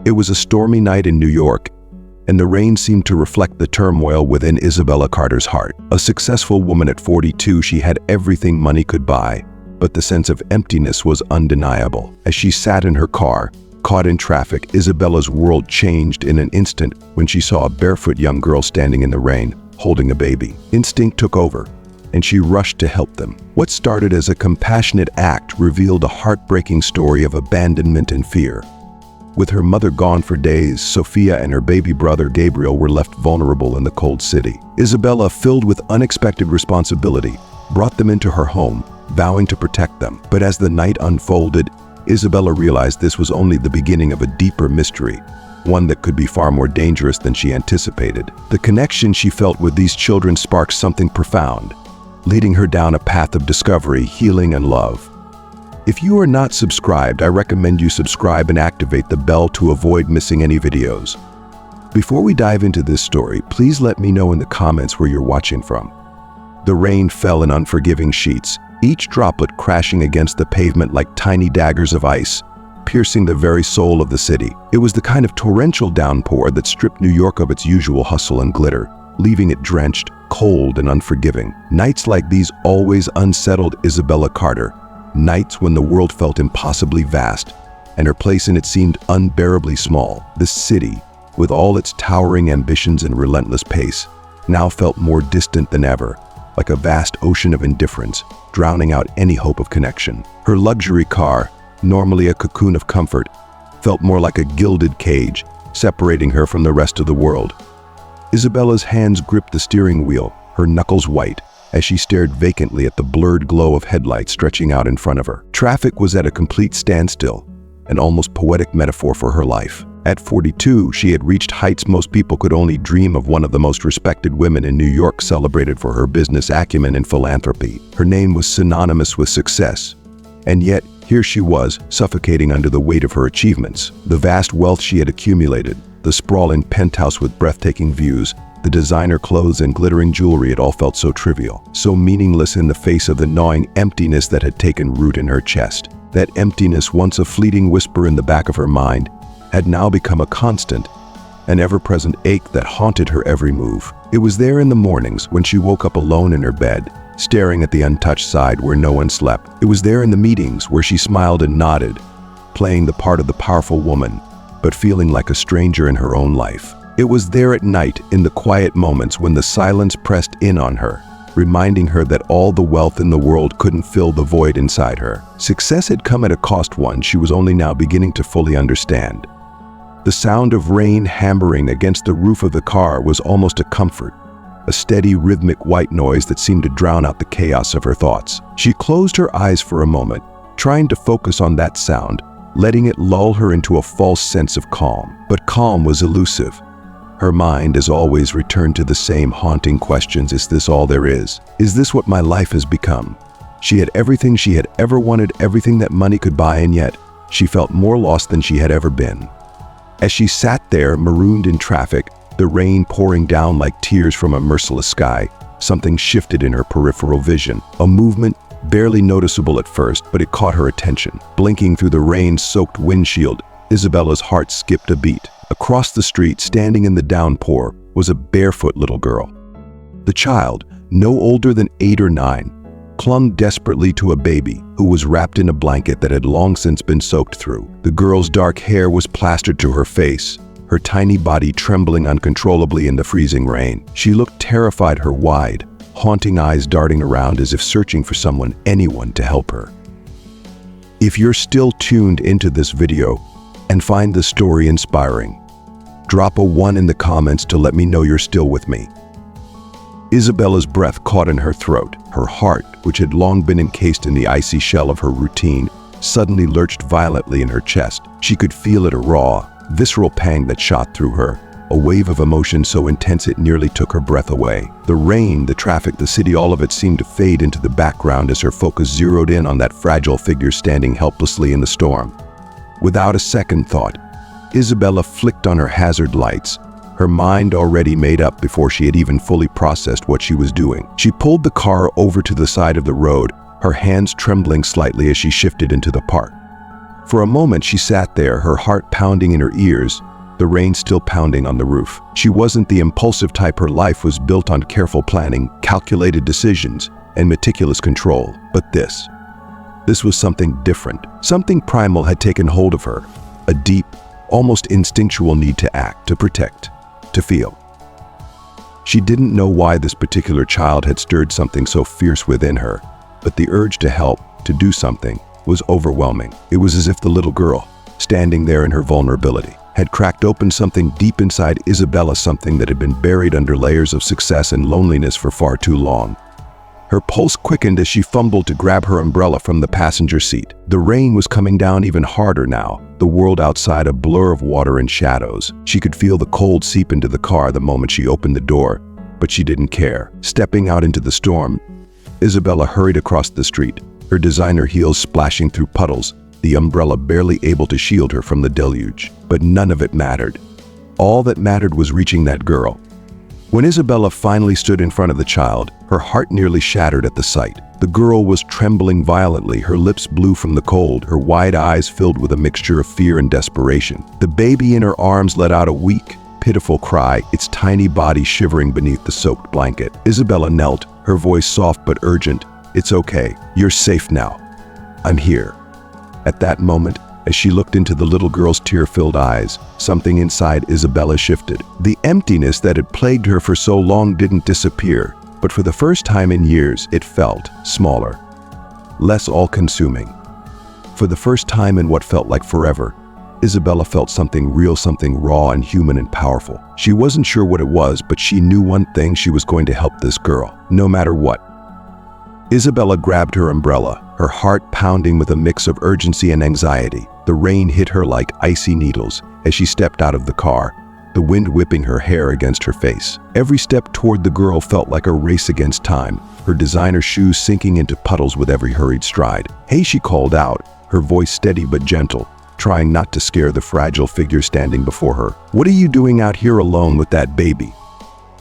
It was a stormy night in New York, and the rain seemed to reflect the turmoil within Isabella Carter's heart. A successful woman at 42, she had everything money could buy, but the sense of emptiness was undeniable. As she sat in her car, caught in traffic, Isabella's world changed in an instant when she saw a barefoot young girl standing in the rain, holding a baby. Instinct took over, and she rushed to help them. What started as a compassionate act revealed a heartbreaking story of abandonment and fear. With her mother gone for days, Sophia and her baby brother Gabriel were left vulnerable in the cold city. Isabella, filled with unexpected responsibility, brought them into her home, vowing to protect them. But as the night unfolded, Isabella realized this was only the beginning of a deeper mystery, one that could be far more dangerous than she anticipated. The connection she felt with these children sparked something profound, leading her down a path of discovery, healing, and love. If you are not subscribed, I recommend you subscribe and activate the bell to avoid missing any videos. Before we dive into this story, please let me know in the comments where you're watching from. The rain fell in unforgiving sheets, each droplet crashing against the pavement like tiny daggers of ice, piercing the very soul of the city. It was the kind of torrential downpour that stripped New York of its usual hustle and glitter, leaving it drenched, cold, and unforgiving. Nights like these always unsettled Isabella Carter, nights when the world felt impossibly vast, and her place in it seemed unbearably small. The city, with all its towering ambitions and relentless pace, now felt more distant than ever, like a vast ocean of indifference, drowning out any hope of connection. Her luxury car, normally a cocoon of comfort, felt more like a gilded cage, separating her from the rest of the world. Isabella's hands gripped the steering wheel, her knuckles white, as she stared vacantly at the blurred glow of headlights stretching out in front of her. Traffic was at a complete standstill, an almost poetic metaphor for her life. At 42, she had reached heights most people could only dream of. One of the most respected women in New York, celebrated for her business acumen and philanthropy. Her name was synonymous with success. And yet, here she was, suffocating under the weight of her achievements. The vast wealth she had accumulated, the sprawling penthouse with breathtaking views, the designer clothes and glittering jewelry, it all felt so trivial, so meaningless in the face of the gnawing emptiness that had taken root in her chest. That emptiness, once a fleeting whisper in the back of her mind, had now become a constant, an ever-present ache that haunted her every move. It was there in the mornings when she woke up alone in her bed, staring at the untouched side where no one slept. It was there in the meetings where she smiled and nodded, playing the part of the powerful woman, but feeling like a stranger in her own life. It was there at night in the quiet moments when the silence pressed in on her, reminding her that all the wealth in the world couldn't fill the void inside her. Success had come at a cost, one she was only now beginning to fully understand. The sound of rain hammering against the roof of the car was almost a comfort, a steady rhythmic white noise that seemed to drown out the chaos of her thoughts. She closed her eyes for a moment, trying to focus on that sound, letting it lull her into a false sense of calm. But calm was elusive. Her mind, as always, returned to the same haunting questions. Is this all there is? Is this what my life has become? She had everything she had ever wanted, everything that money could buy, and yet she felt more lost than she had ever been. As she sat there, marooned in traffic, the rain pouring down like tears from a merciless sky, something shifted in her peripheral vision. A movement barely noticeable at first, but it caught her attention. Blinking through the rain-soaked windshield, Isabella's heart skipped a beat. Across the street, standing in the downpour, was a barefoot little girl. The child, no older than 8 or 9, clung desperately to a baby who was wrapped in a blanket that had long since been soaked through. The girl's dark hair was plastered to her face, her tiny body trembling uncontrollably in the freezing rain. She looked terrified, her wide, haunting eyes darting around as if searching for someone, anyone, to help her. If you're still tuned into this video and find the story inspiring, drop a 1 in the comments to let me know you're still with me. Isabella's breath caught in her throat. Her heart, which had long been encased in the icy shell of her routine, suddenly lurched violently in her chest. She could feel it, a raw, visceral pang that shot through her, a wave of emotion so intense it nearly took her breath away. The rain, the traffic, the city, all of it seemed to fade into the background as her focus zeroed in on that fragile figure standing helplessly in the storm. Without a second thought, Isabella flicked on her hazard lights, her mind already made up before she had even fully processed what she was doing. She pulled the car over to the side of the road, her hands trembling slightly as she shifted into the park. For a moment she sat there, her heart pounding in her ears, the rain still pounding on the roof. She wasn't the impulsive type. Her life was built on careful planning, calculated decisions, and meticulous control. But this was something different. Something primal had taken hold of her, a deep, almost instinctual need to act, to protect, to feel. She didn't know why this particular child had stirred something so fierce within her, but the urge to help, to do something, was overwhelming. It was as if the little girl, standing there in her vulnerability, had cracked open something deep inside Isabella, something that had been buried under layers of success and loneliness for far too long. Her pulse quickened as she fumbled to grab her umbrella from the passenger seat. The rain was coming down even harder now, the world outside a blur of water and shadows. She could feel the cold seep into the car the moment she opened the door, but she didn't care. Stepping out into the storm, Isabella hurried across the street, her designer heels splashing through puddles, the umbrella barely able to shield her from the deluge. But none of it mattered. All that mattered was reaching that girl. When Isabella finally stood in front of the child, her heart nearly shattered at the sight. The girl was trembling violently, her lips blue from the cold, her wide eyes filled with a mixture of fear and desperation. The baby in her arms let out a weak, pitiful cry, its tiny body shivering beneath the soaked blanket. Isabella knelt, her voice soft but urgent. "It's okay. You're safe now. I'm here." At that moment, as she looked into the little girl's tear-filled eyes, something inside Isabella shifted. The emptiness that had plagued her for so long didn't disappear, but for the first time in years, it felt smaller, less all-consuming. For the first time in what felt like forever, Isabella felt something real, something raw and human and powerful. She wasn't sure what it was, but she knew one thing: she was going to help this girl, no matter what. Isabella grabbed her umbrella, her heart pounding with a mix of urgency and anxiety. The rain hit her like icy needles as she stepped out of the car, the wind whipping her hair against her face. Every step toward the girl felt like a race against time, her designer shoes sinking into puddles with every hurried stride. "Hey," she called out, her voice steady but gentle, trying not to scare the fragile figure standing before her. "What are you doing out here alone with that baby?"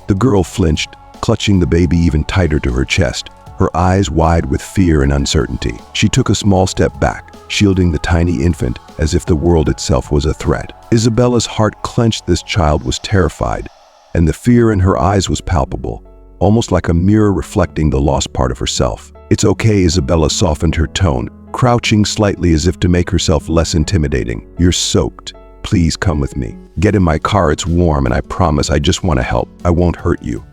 The girl flinched, clutching the baby even tighter to her chest, her eyes wide with fear and uncertainty. She took a small step back, shielding the tiny infant as if the world itself was a threat. Isabella's heart clenched. This child was terrified, and the fear in her eyes was palpable, almost like a mirror reflecting the lost part of herself. "It's okay," Isabella softened her tone, crouching slightly as if to make herself less intimidating. "You're soaked. Please come with me. Get in my car, it's warm, and I promise I just want to help. I won't hurt you."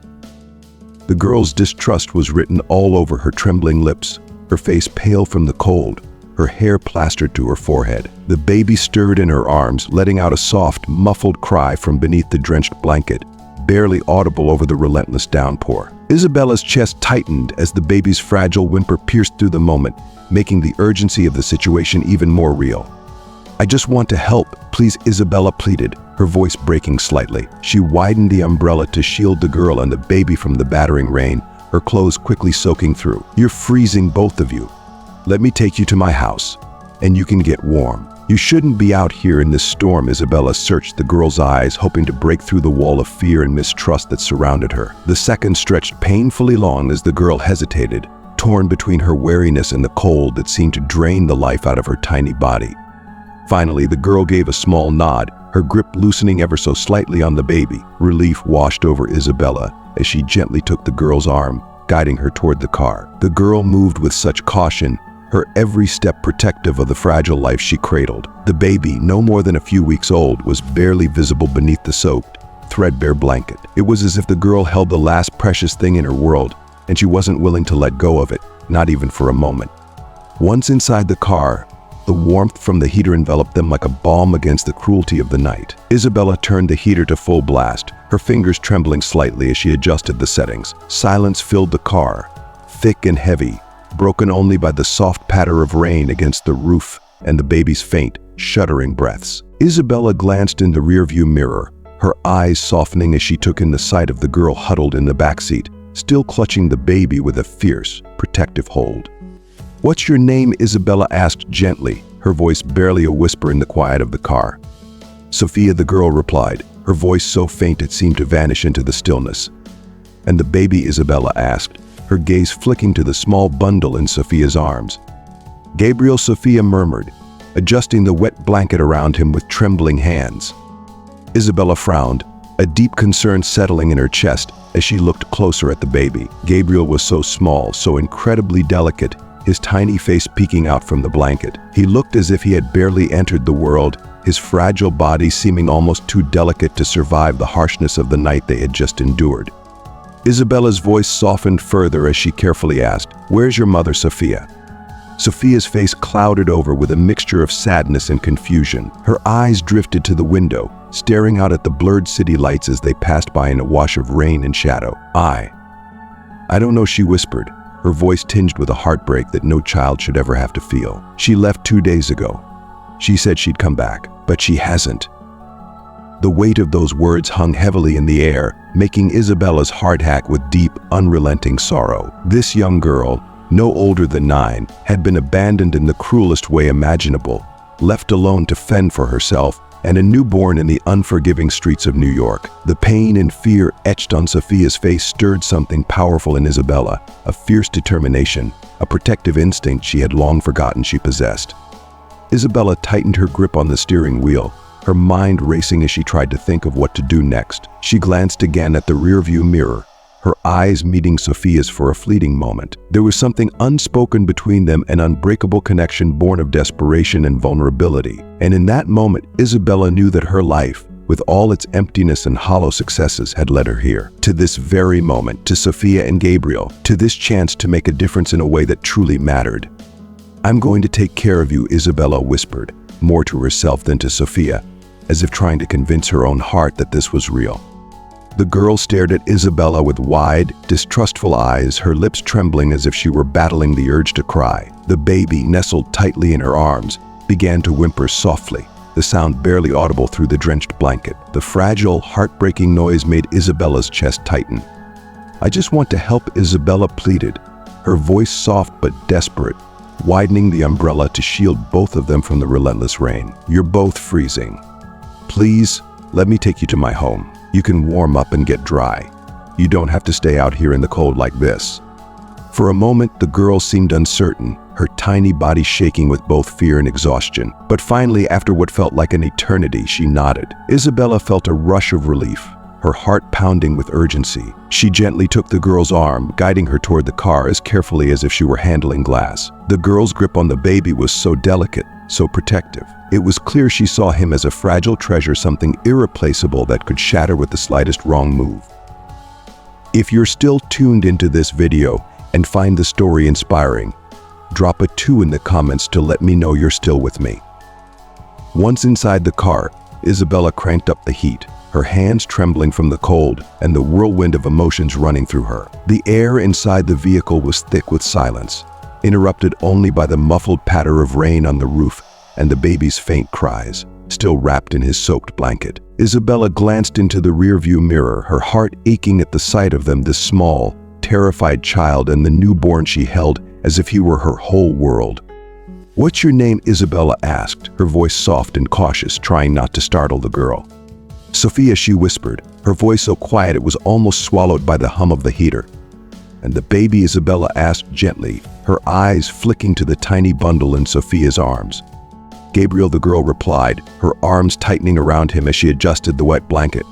The girl's distrust was written all over her trembling lips, her face pale from the cold, her hair plastered to her forehead. The baby stirred in her arms, letting out a soft, muffled cry from beneath the drenched blanket, barely audible over the relentless downpour. Isabella's chest tightened as the baby's fragile whimper pierced through the moment, making the urgency of the situation even more real. "I just want to help, please," Isabella pleaded, her voice breaking slightly. She widened the umbrella to shield the girl and the baby from the battering rain, her clothes quickly soaking through. "You're freezing, both of you. Let me take you to my house, and you can get warm. You shouldn't be out here in this storm." Isabella searched the girl's eyes, hoping to break through the wall of fear and mistrust that surrounded her. The seconds stretched painfully long as the girl hesitated, torn between her wariness and the cold that seemed to drain the life out of her tiny body. Finally, the girl gave a small nod, her grip loosening ever so slightly on the baby. Relief washed over Isabella as she gently took the girl's arm, guiding her toward the car. The girl moved with such caution, her every step protective of the fragile life she cradled. The baby, no more than a few weeks old, was barely visible beneath the soaked, threadbare blanket. It was as if the girl held the last precious thing in her world, and she wasn't willing to let go of it, not even for a moment. Once inside the car, the warmth from the heater enveloped them like a balm against the cruelty of the night. Isabella turned the heater to full blast, her fingers trembling slightly as she adjusted the settings. Silence filled the car, thick and heavy, broken only by the soft patter of rain against the roof and the baby's faint, shuddering breaths. Isabella glanced in the rearview mirror, her eyes softening as she took in the sight of the girl huddled in the backseat, still clutching the baby with a fierce, protective hold. "What's your name?" Isabella asked gently, her voice barely a whisper in the quiet of the car. "Sophia," the girl replied, her voice so faint it seemed to vanish into the stillness. "And the baby?" Isabella asked, her gaze flicking to the small bundle in Sophia's arms. "Gabriel," Sophia murmured, adjusting the wet blanket around him with trembling hands. Isabella frowned, a deep concern settling in her chest as she looked closer at the baby. Gabriel was so small, so incredibly delicate, his tiny face peeking out from the blanket. He looked as if he had barely entered the world, his fragile body seeming almost too delicate to survive the harshness of the night they had just endured. Isabella's voice softened further as she carefully asked, "Where's your mother, Sophia?" Sophia's face clouded over with a mixture of sadness and confusion. Her eyes drifted to the window, staring out at the blurred city lights as they passed by in a wash of rain and shadow. I don't know," she whispered, her voice tinged with a heartbreak that no child should ever have to feel. "She left 2 days ago. She said she'd come back, but she hasn't." The weight of those words hung heavily in the air, making Isabella's heart hack with deep, unrelenting sorrow. This young girl, no older than 9, had been abandoned in the cruelest way imaginable, left alone to fend for herself, and a newborn in the unforgiving streets of New York. The pain and fear etched on Sophia's face stirred something powerful in Isabella, a fierce determination, a protective instinct she had long forgotten she possessed. Isabella tightened her grip on the steering wheel, her mind racing as she tried to think of what to do next. She glanced again at the rearview mirror, her eyes meeting Sophia's for a fleeting moment. There was something unspoken between them, an unbreakable connection born of desperation and vulnerability. And in that moment, Isabella knew that her life, with all its emptiness and hollow successes, had led her here. To this very moment, to Sophia and Gabriel, to this chance to make a difference in a way that truly mattered. "I'm going to take care of you," Isabella whispered, more to herself than to Sophia, as if trying to convince her own heart that this was real. The girl stared at Isabella with wide, distrustful eyes, her lips trembling as if she were battling the urge to cry. The baby, nestled tightly in her arms, began to whimper softly, the sound barely audible through the drenched blanket. The fragile, heartbreaking noise made Isabella's chest tighten. "I just want to help," Isabella pleaded, her voice soft but desperate, widening the umbrella to shield both of them from the relentless rain. "You're both freezing. Please, let me take you to my home. You can warm up and get dry. You don't have to stay out here in the cold like this." For a moment, the girl seemed uncertain, her tiny body shaking with both fear and exhaustion. But finally, after what felt like an eternity, she nodded. Isabella felt a rush of relief, her heart pounding with urgency. She gently took the girl's arm, guiding her toward the car as carefully as if she were handling glass. The girl's grip on the baby was so delicate, so protective. It was clear she saw him as a fragile treasure, something irreplaceable that could shatter with the slightest wrong move. If you're still tuned into this video and find the story inspiring, drop a 2 in the comments to let me know you're still with me. Once inside the car, Isabella cranked up the heat, her hands trembling from the cold and the whirlwind of emotions running through her. The air inside the vehicle was thick with silence, interrupted only by the muffled patter of rain on the roof and the baby's faint cries, still wrapped in his soaked blanket. Isabella glanced into the rearview mirror, her heart aching at the sight of them, this small, terrified child and the newborn she held as if he were her whole world. "What's your name?" Isabella asked, her voice soft and cautious, trying not to startle the girl. "Sophia," she whispered, her voice so quiet it was almost swallowed by the hum of the heater. "And the baby?" Isabella asked gently, her eyes flicking to the tiny bundle in Sophia's arms. "Gabriel," the girl replied, her arms tightening around him as she adjusted the wet blanket.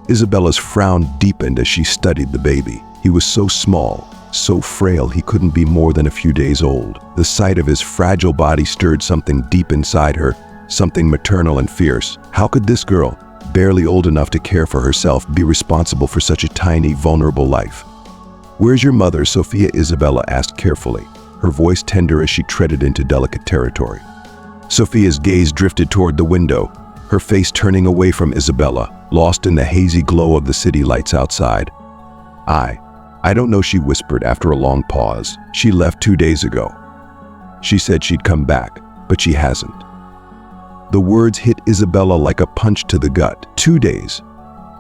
Isabella's frown deepened as she studied the baby. He was so small, so frail he couldn't be more than a few days old. The sight of his fragile body stirred something deep inside her, something maternal and fierce. How could this girl, barely old enough to care for herself, be responsible for such a tiny, vulnerable life? "Where's your mother?" Sophia, Isabella asked carefully, her voice tender as she treaded into delicate territory. Sophia's gaze drifted toward the window, her face turning away from Isabella, lost in the hazy glow of the city lights outside. I don't know," she whispered after a long pause. "She left 2 days ago. She said she'd come back, but she hasn't." The words hit Isabella like a punch to the gut. 2 days.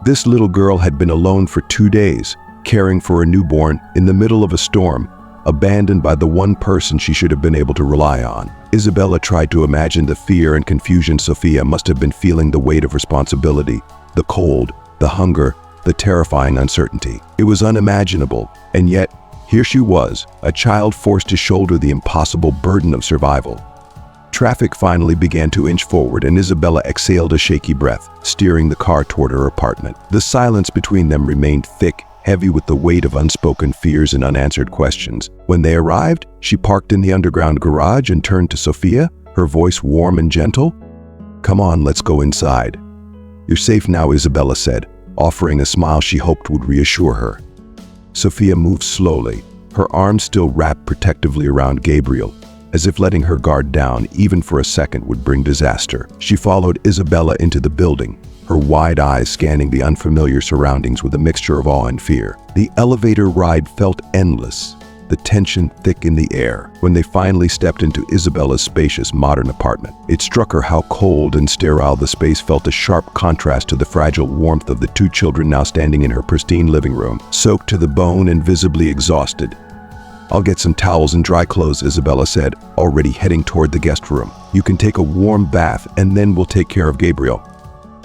This little girl had been alone for 2 days, caring for a newborn in the middle of a storm, abandoned by the one person she should have been able to rely on. Isabella tried to imagine the fear and confusion Sophia must have been feeling, the weight of responsibility, the cold, the hunger, the terrifying uncertainty. It was unimaginable, and yet, here she was, a child forced to shoulder the impossible burden of survival. Traffic finally began to inch forward, and Isabella exhaled a shaky breath, steering the car toward her apartment. The silence between them remained thick, heavy with the weight of unspoken fears and unanswered questions. When they arrived, she parked in the underground garage and turned to Sophia, her voice warm and gentle. "Come on, let's go inside." "You're safe now," Isabella said, offering a smile she hoped would reassure her. Sophia moved slowly, her arms still wrapped protectively around Gabriel, as if letting her guard down even for a second would bring disaster. She followed Isabella into the building, her wide eyes scanning the unfamiliar surroundings with a mixture of awe and fear. The elevator ride felt endless, the tension thick in the air. When they finally stepped into Isabella's spacious modern apartment, it struck her how cold and sterile the space felt, a sharp contrast to the fragile warmth of the two children now standing in her pristine living room, soaked to the bone and visibly exhausted. "I'll get some towels and dry clothes," Isabella said, already heading toward the guest room. "You can take a warm bath and then we'll take care of Gabriel."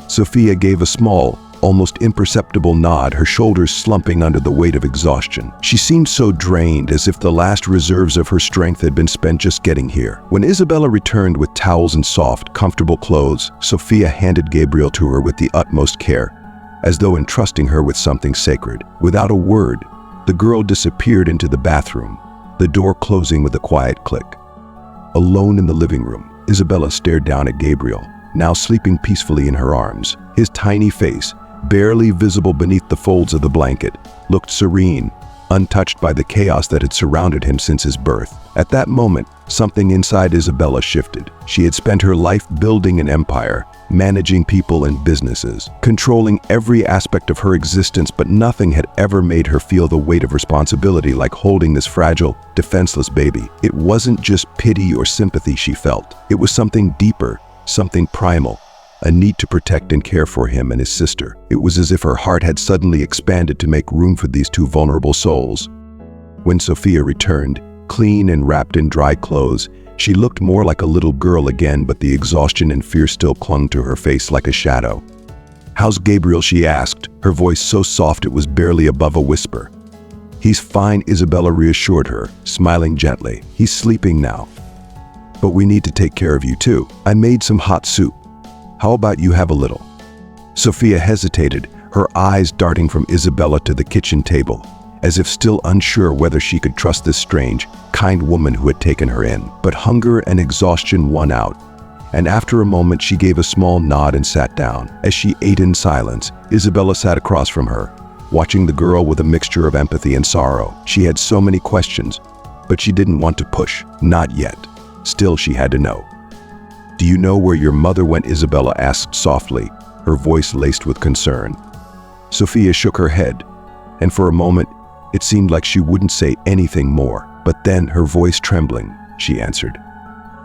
Sophia gave a small, almost imperceptible nod, her shoulders slumping under the weight of exhaustion. She seemed so drained, as if the last reserves of her strength had been spent just getting here. When Isabella returned with towels and soft, comfortable clothes, Sophia handed Gabriel to her with the utmost care, as though entrusting her with something sacred. Without a word, the girl disappeared into the bathroom, the door closing with a quiet click. Alone in the living room, Isabella stared down at Gabriel, now sleeping peacefully in her arms. His tiny face, barely visible beneath the folds of the blanket, looked serene, untouched by the chaos that had surrounded him since his birth. At that moment, something inside Isabella shifted. She had spent her life building an empire, managing people and businesses, controlling every aspect of her existence, but nothing had ever made her feel the weight of responsibility like holding this fragile, defenseless baby. It wasn't just pity or sympathy she felt. It was something deeper, something primal, a need to protect and care for him and his sister. It was as if her heart had suddenly expanded to make room for these two vulnerable souls. When Sophia returned, clean and wrapped in dry clothes, she looked more like a little girl again, but the exhaustion and fear still clung to her face like a shadow. "How's Gabriel?" she asked, her voice so soft it was barely above a whisper. "He's fine," Isabella reassured her, smiling gently. "He's sleeping now. But we need to take care of you too. I made some hot soup. How about you have a little?" Sophia hesitated, her eyes darting from Isabella to the kitchen table, as if still unsure whether she could trust this strange, kind woman who had taken her in. But hunger and exhaustion won out, and after a moment she gave a small nod and sat down. As she ate in silence, Isabella sat across from her, watching the girl with a mixture of empathy and sorrow. She had so many questions, but she didn't want to push, not yet. Still, she had to know. "Do you know where your mother went?" Isabella asked softly, her voice laced with concern. Sophia shook her head, and for a moment, it seemed like she wouldn't say anything more. But then, her voice trembling, she answered,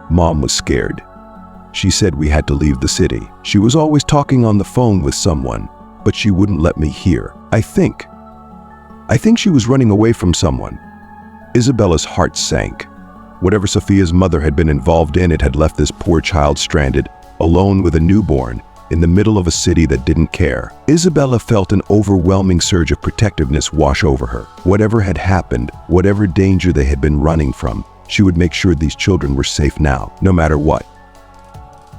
"Mom was scared. She said we had to leave the city. She was always talking on the phone with someone, but she wouldn't let me hear. I think she was running away from someone." Isabella's heart sank. Whatever Sophia's mother had been involved in, it had left this poor child stranded, alone with a newborn, in the middle of a city that didn't care. Isabella felt an overwhelming surge of protectiveness wash over her. Whatever had happened, whatever danger they had been running from, she would make sure these children were safe now, no matter what.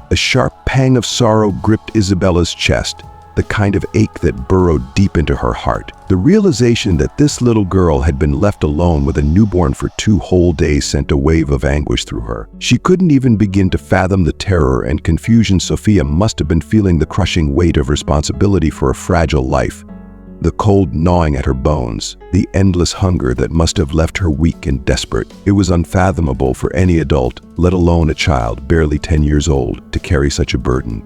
A sharp pang of sorrow gripped Isabella's chest, the kind of ache that burrowed deep into her heart. The realization that this little girl had been left alone with a newborn for 2 whole days sent a wave of anguish through her. She couldn't even begin to fathom the terror and confusion Sophia must have been feeling, the crushing weight of responsibility for a fragile life, the cold gnawing at her bones, the endless hunger that must have left her weak and desperate. It was unfathomable for any adult, let alone a child barely 10 years old, to carry such a burden.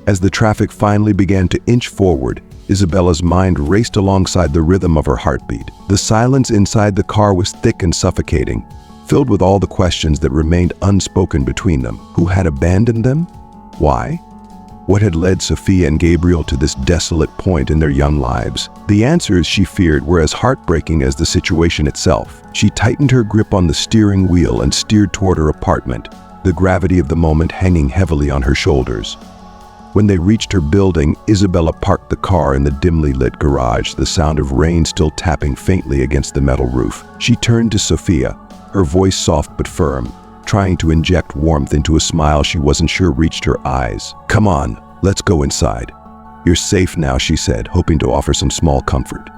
As the traffic finally began to inch forward, Isabella's mind raced alongside the rhythm of her heartbeat. The silence inside the car was thick and suffocating, filled with all the questions that remained unspoken between them. Who had abandoned them? Why? What had led Sophia and Gabriel to this desolate point in their young lives? The answers, she feared, were as heartbreaking as the situation itself. She tightened her grip on the steering wheel and steered toward her apartment, the gravity of the moment hanging heavily on her shoulders. When they reached her building, Isabella parked the car in the dimly lit garage, the sound of rain still tapping faintly against the metal roof. She turned to Sophia, her voice soft but firm. trying to inject warmth into a smile she wasn't sure reached her eyes. "Come on, let's go inside. You're safe now," she said, hoping to offer some small comfort.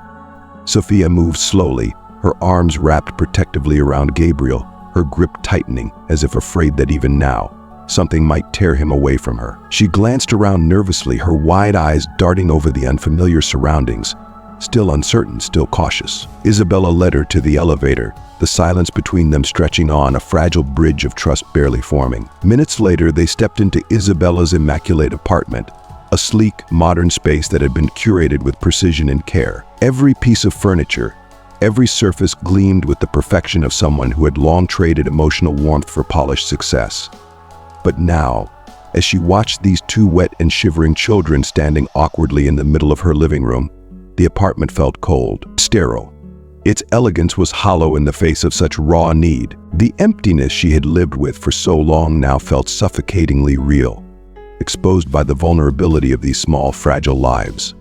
Sophia moved slowly, her arms wrapped protectively around Gabriel, her grip tightening as if afraid that even now, something might tear him away from her. She glanced around nervously, her wide eyes darting over the unfamiliar surroundings, still uncertain, still cautious. Isabella led her to the elevator, the silence between them stretching on, a fragile bridge of trust barely forming. Minutes later, they stepped into Isabella's immaculate apartment, a sleek, modern space that had been curated with precision and care. Every piece of furniture, every surface gleamed with the perfection of someone who had long traded emotional warmth for polished success. But now, as she watched these two wet and shivering children standing awkwardly in the middle of her living room, the apartment felt cold, sterile. Its elegance was hollow in the face of such raw need. The emptiness she had lived with for so long now felt suffocatingly real, exposed by the vulnerability of these small, fragile lives.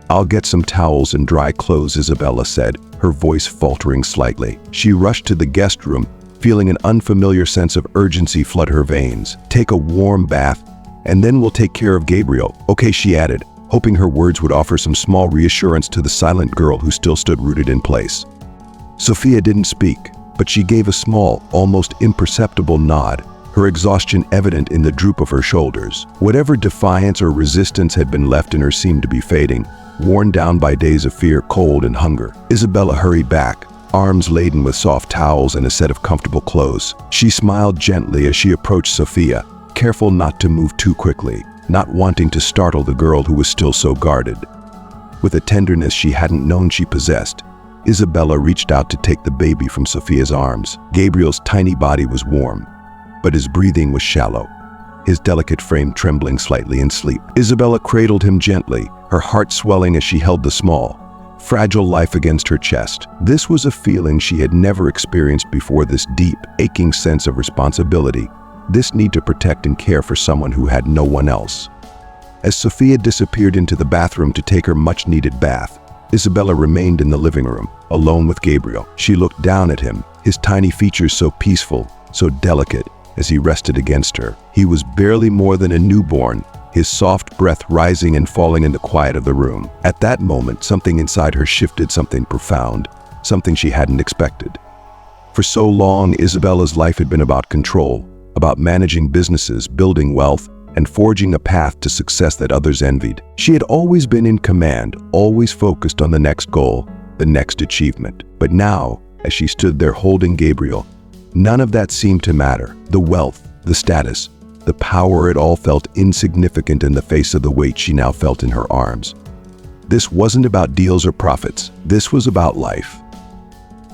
"I'll get some towels and dry clothes," Isabella said, her voice faltering slightly. She rushed to the guest room, feeling an unfamiliar sense of urgency flood her veins. "Take a warm bath, and then we'll take care of Gabriel." "Okay," she added, hoping her words would offer some small reassurance to the silent girl who still stood rooted in place. Sophia didn't speak, but she gave a small, almost imperceptible nod, her exhaustion evident in the droop of her shoulders. Whatever defiance or resistance had been left in her seemed to be fading, worn down by days of fear, cold, and hunger. Isabella hurried back, arms laden with soft towels and a set of comfortable clothes. She smiled gently as she approached Sophia, careful not to move too quickly, not wanting to startle the girl who was still so guarded. With a tenderness she hadn't known she possessed, Isabella reached out to take the baby from Sophia's arms. Gabriel's tiny body was warm, but his breathing was shallow, his delicate frame trembling slightly in sleep. Isabella cradled him gently, her heart swelling as she held the small, fragile life against her chest. This was a feeling she had never experienced before, this deep, aching sense of responsibility, this need to protect and care for someone who had no one else. As Sophia disappeared into the bathroom to take her much-needed bath, Isabella remained in the living room, alone with Gabriel. She looked down at him, his tiny features so peaceful, so delicate, as he rested against her. He was barely more than a newborn, his soft breath rising and falling in the quiet of the room. At that moment, something inside her shifted, something profound, something she hadn't expected. For so long, Isabella's life had been about control, about managing businesses, building wealth, and forging a path to success that others envied. She had always been in command, always focused on the next goal, the next achievement. But now, as she stood there holding Gabriel, none of that seemed to matter. The wealth, the status, the power, it all felt insignificant in the face of the weight she now felt in her arms. This wasn't about deals or profits. This was about life.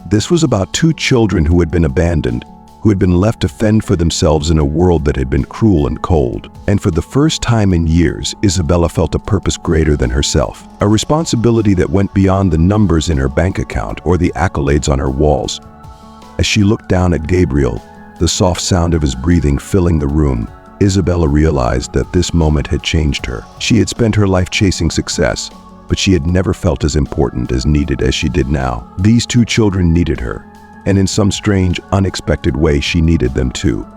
This was about two children who had been abandoned, who had been left to fend for themselves in a world that had been cruel and cold. And for the first time in years, Isabella felt a purpose greater than herself, a responsibility that went beyond the numbers in her bank account or the accolades on her walls. As she looked down at Gabriel, the soft sound of his breathing filling the room, Isabella realized that this moment had changed her. She had spent her life chasing success, but she had never felt as important, as needed as she did now. These two children needed her, and in some strange, unexpected way, she needed them too.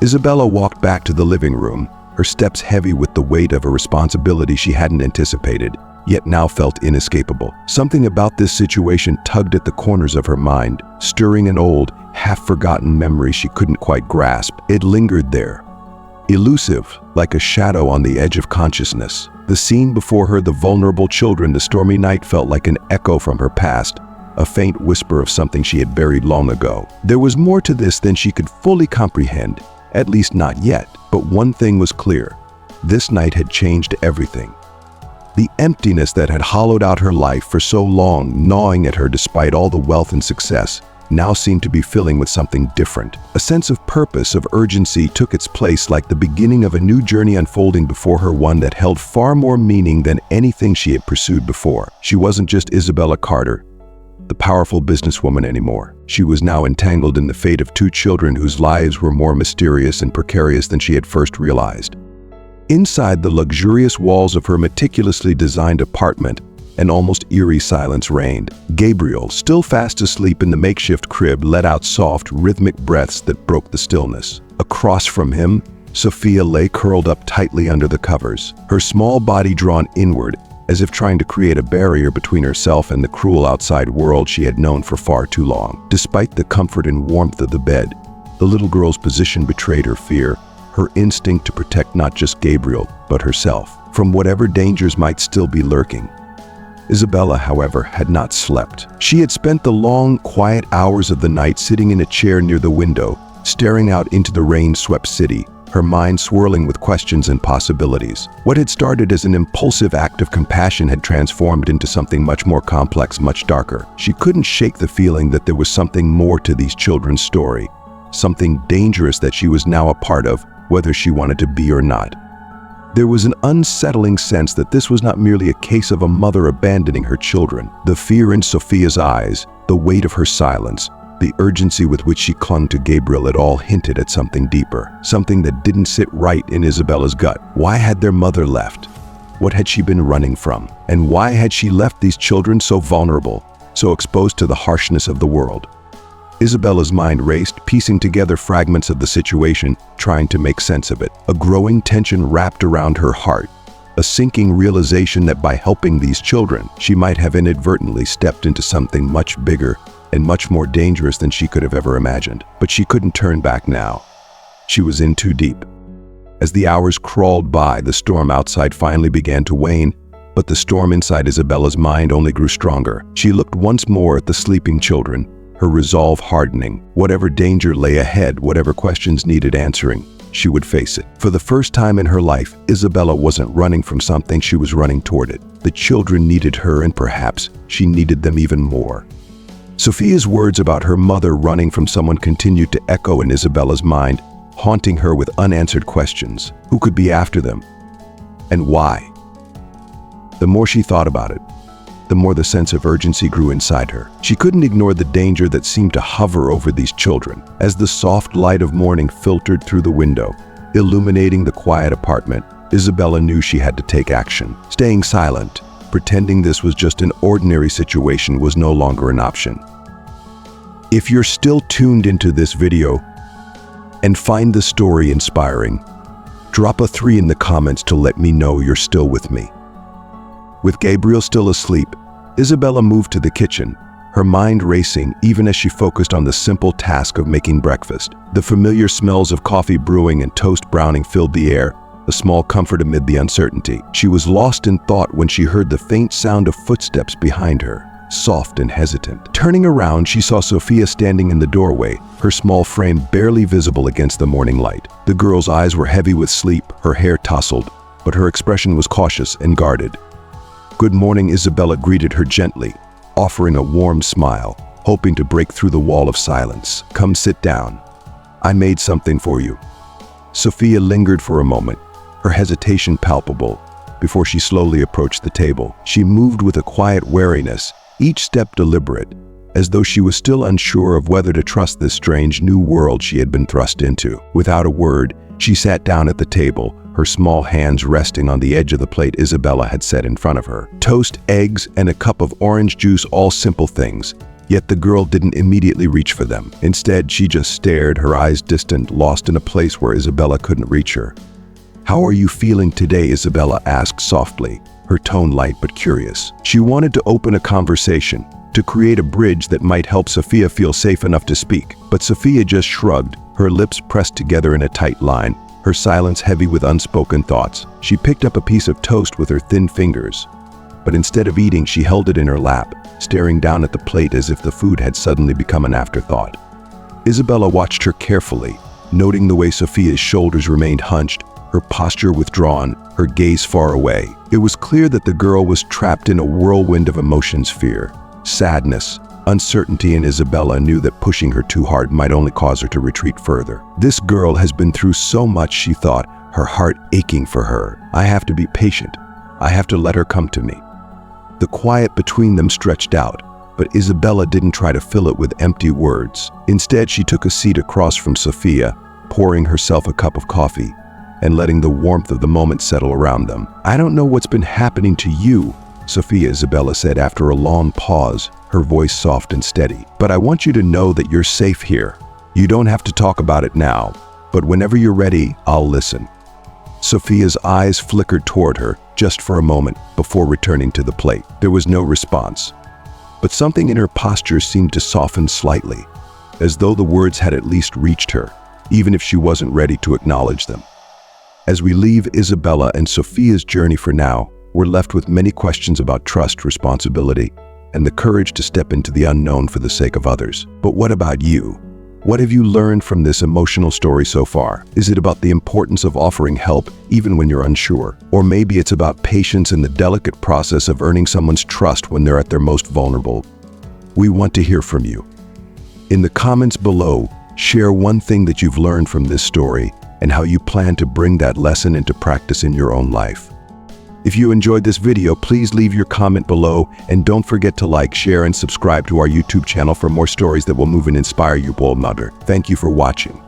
Isabella walked back to the living room, her steps heavy with the weight of a responsibility she hadn't anticipated, yet now felt inescapable. Something about this situation tugged at the corners of her mind, stirring an old, half-forgotten memory she couldn't quite grasp. It lingered there, elusive, like a shadow on the edge of consciousness. The scene before her, the vulnerable children, the stormy night, felt like an echo from her past, a faint whisper of something she had buried long ago. There was more to this than she could fully comprehend, at least not yet. But one thing was clear. This night had changed everything. The emptiness that had hollowed out her life for so long, gnawing at her despite all the wealth and success, now seemed to be filling with something different. A sense of purpose, of urgency took its place, like the beginning of a new journey unfolding before her, one that held far more meaning than anything she had pursued before. She wasn't just Isabella Carter, the powerful businesswoman, anymore. She was now entangled in the fate of two children whose lives were more mysterious and precarious than she had first realized. Inside the luxurious walls of her meticulously designed apartment, An almost eerie silence reigned. Gabriel, still fast asleep in the makeshift crib, let out soft, rhythmic breaths that broke the stillness. Across from him, Sophia lay curled up tightly under the covers, her small body drawn inward, as if trying to create a barrier between herself and the cruel outside world she had known for far too long. Despite the comfort and warmth of the bed, the little girl's position betrayed her fear, her instinct to protect not just Gabriel, but herself, from whatever dangers might still be lurking. Isabella, however, had not slept. She had spent the long, quiet hours of the night sitting in a chair near the window, staring out into the rain-swept city, her mind swirling with questions and possibilities. What had started as an impulsive act of compassion had transformed into something much more complex, much darker. She couldn't shake the feeling that there was something more to these children's story, something dangerous that she was now a part of, whether she wanted to be or not. There was an unsettling sense that this was not merely a case of a mother abandoning her children. The fear in Sophia's eyes, the weight of her silence, the urgency with which she clung to Gabriel, it all hinted at something deeper, something that didn't sit right in Isabella's gut. Why had their mother left? What had she been running from? And why had she left these children so vulnerable, so exposed to the harshness of the world? Isabella's mind raced, piecing together fragments of the situation, trying to make sense of it. A growing tension wrapped around her heart, a sinking realization that by helping these children, she might have inadvertently stepped into something much bigger and much more dangerous than she could have ever imagined. But she couldn't turn back now. She was in too deep. As the hours crawled by, the storm outside finally began to wane, but the storm inside Isabella's mind only grew stronger. She looked once more at the sleeping children, her resolve hardening. Whatever danger lay ahead, whatever questions needed answering, she would face it. For the first time in her life, Isabella wasn't running from something, she was running toward it. The children needed her, and perhaps she needed them even more. Sophia's words about her mother running from someone continued to echo in Isabella's mind, haunting her with unanswered questions. Who could be after them? And why? The more she thought about it, the more the sense of urgency grew inside her. She couldn't ignore the danger that seemed to hover over these children. As the soft light of morning filtered through the window, illuminating the quiet apartment, Isabella knew she had to take action. Staying silent, pretending this was just an ordinary situation, was no longer an option. If you're still tuned into this video and find the story inspiring, drop a 3 in the comments to let me know you're still with me. With Gabriel still asleep, Isabella moved to the kitchen, her mind racing even as she focused on the simple task of making breakfast. The familiar smells of coffee brewing and toast browning filled the air, a small comfort amid the uncertainty. She was lost in thought when she heard the faint sound of footsteps behind her, soft and hesitant. Turning around, she saw Sophia standing in the doorway, her small frame barely visible against the morning light. The girl's eyes were heavy with sleep, her hair tousled, but her expression was cautious and guarded. "Good morning," Isabella greeted her gently, offering a warm smile, hoping to break through the wall of silence. "Come sit down. I made something for you." Sophia lingered for a moment, her hesitation palpable, before she slowly approached the table. She moved with a quiet wariness, each step deliberate, as though she was still unsure of whether to trust this strange new world she had been thrust into. Without a word, she sat down at the table, her small hands resting on the edge of the plate Isabella had set in front of her. Toast, eggs, and a cup of orange juice, all simple things. Yet the girl didn't immediately reach for them. Instead, she just stared, her eyes distant, lost in a place where Isabella couldn't reach her. "How are you feeling today?" Isabella asked softly, her tone light but curious. She wanted to open a conversation, to create a bridge that might help Sophia feel safe enough to speak. But Sophia just shrugged, her lips pressed together in a tight line, her silence heavy with unspoken thoughts. She picked up a piece of toast with her thin fingers, but instead of eating, she held it in her lap, staring down at the plate as if the food had suddenly become an afterthought. Isabella watched her carefully, noting the way Sophia's shoulders remained hunched, her posture withdrawn, her gaze far away. It was clear that the girl was trapped in a whirlwind of emotions: fear, sadness, uncertainty, and Isabella knew that pushing her too hard might only cause her to retreat further. "This girl has been through so much," she thought, her heart aching for her. "I have to be patient. I have to let her come to me." The quiet between them stretched out, but Isabella didn't try to fill it with empty words. Instead, she took a seat across from Sophia, pouring herself a cup of coffee and letting the warmth of the moment settle around them. "I don't know what's been happening to you," Sophia Isabella said after a long pause, her voice soft and steady. But I want you to know that you're safe here. You don't have to talk about it now, but whenever you're ready, I'll listen. Sophia's eyes flickered toward her just for a moment before returning to the plate. There was no response, but something in her posture seemed to soften slightly, as though the words had at least reached her, even if she wasn't ready to acknowledge them. As we leave Isabella and Sophia's journey for now, we're left with many questions about trust, responsibility, and the courage to step into the unknown for the sake of others. But what about you? What have you learned from this emotional story so far? Is it about the importance of offering help even when you're unsure? Or maybe it's about patience and the delicate process of earning someone's trust when they're at their most vulnerable? We want to hear from you. In the comments below, share one thing that you've learned from this story and how you plan to bring that lesson into practice in your own life. If you enjoyed this video, please leave your comment below and don't forget to like, share, and subscribe to our YouTube channel for more stories that will move and inspire you, bold mother. Thank you for watching.